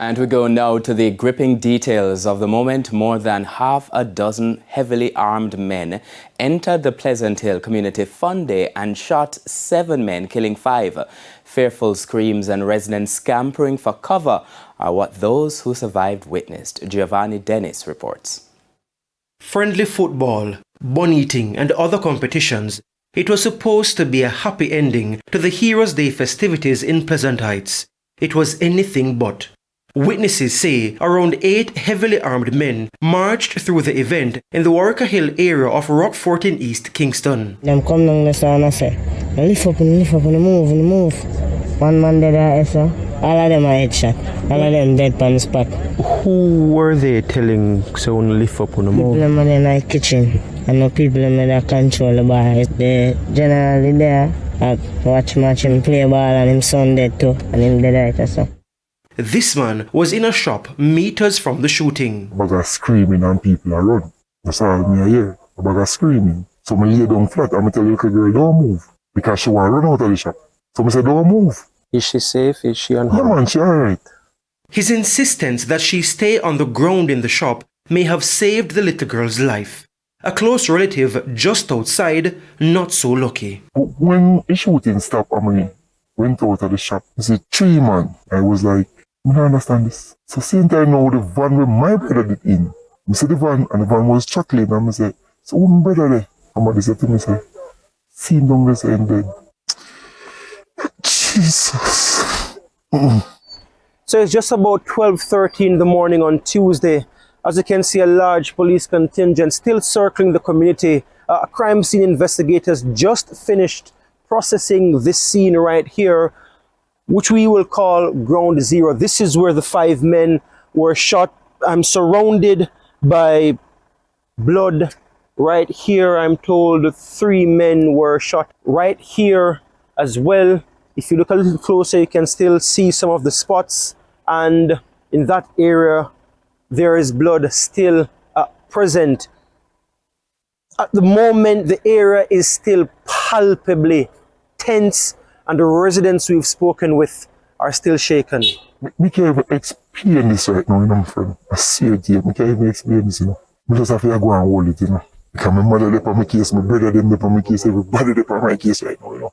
And we go now to the gripping details of the moment more than half a dozen heavily armed men entered the Pleasant Hill Community Fun Day and shot 7 men, killing 5. Fearful screams and residents scampering for cover are what those who survived witnessed. Giovanni Dennis reports. Friendly football, bun eating and other competitions. It was supposed to be a happy ending to the Heroes' Day festivities in Pleasant Heights. It was anything but. Witnesses say around 8 heavily armed men marched through the event in the Warwick Hill area of Rockfort in East Kingston. Them come down the sun and say, lift up and move. One man dead at sir. All of them are headshot. All of them dead on the spot. Who were they telling someone lift up and move? People in the kitchen and the people that control the bar. They generally there watch match him play ball and him son dead too. And him dead right so. This man was in a shop meters from the shooting. A bag of screaming and people are run. That's all me hear. A bag of screaming. So I lay down flat and I tell the little girl, don't move. Because she want to run out of the shop. So I say, don't move. Is she safe? Is she unharmed? Yeah man, she alright. His insistence that she stay on the ground in the shop may have saved the little girl's life. A close relative just outside, not so lucky. But when the shooting stopped, I went out of the shop. I said, 3 man. I was like, I don't understand this. So since I know the van where my brother did in, I said the van and the van was chuckling and I said, so who my brother there? Somebody said to me, say, see him down there in bed. Jesus. So it's just about 12:30 in the morning on Tuesday. As you can see, a large police contingent still circling the community. Crime scene investigators just finished processing this scene right here, which we will call Ground Zero. This is where the 5 men were shot. I'm surrounded by blood right here. I'm told 3 men were shot right here as well. If you look a little closer, you can still see some of the spots. And in that area, there is blood still present. At the moment, the area is still palpably tense, and the residents we've spoken with are still shaken. I can't even explain this right now, my friend. I see it here. I can't even explain this, I just have to go and hold it, Because my mother left on my case, my brother them left on my case, everybody left on my case right now,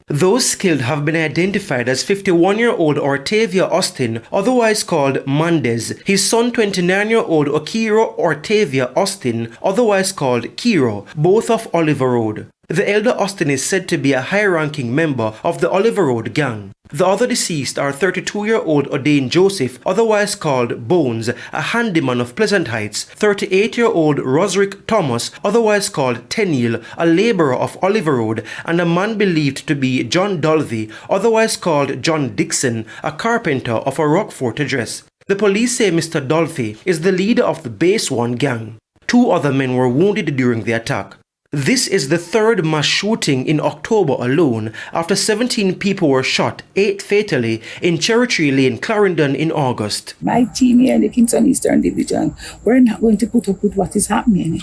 Those killed have been identified as 51-year-old Ortavia Austin, otherwise called Mendez, his son 29-year-old Okiro Ortavia Austin, otherwise called Kiro, both of Oliver Road. The elder Austin is said to be a high-ranking member of the Oliver Road gang. The other deceased are 32-year-old O'Dane Joseph, otherwise called Bones, a handyman of Pleasant Heights, 38-year-old Rosrick Thomas, otherwise called Tenniel, a laborer of Oliver Road, and a man believed to be John Dolvey, otherwise called John Dixon, a carpenter of a Rockfort address. The police say Mr. Dolphy is the leader of the Base 1 gang. 2 other men were wounded during the attack. This is the 3rd mass shooting in October alone, after 17 people were shot, 8 fatally, in Cherry Lane, Clarendon in August. My team here in the Kingston Eastern Division, we're not going to put up with what is happening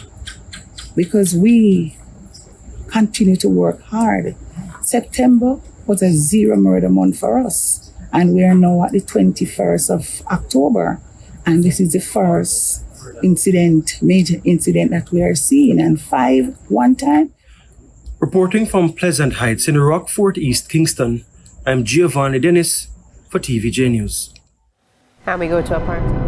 because we continue to work hard. September was a 0 murder month for us, and we are now at the 21st of October, and this is the first major incident that we are seeing, and 5 one time. Reporting from Pleasant Heights in Rockfort, East Kingston, I'm Giovanni Dennis for TVJ News. And we go to a part.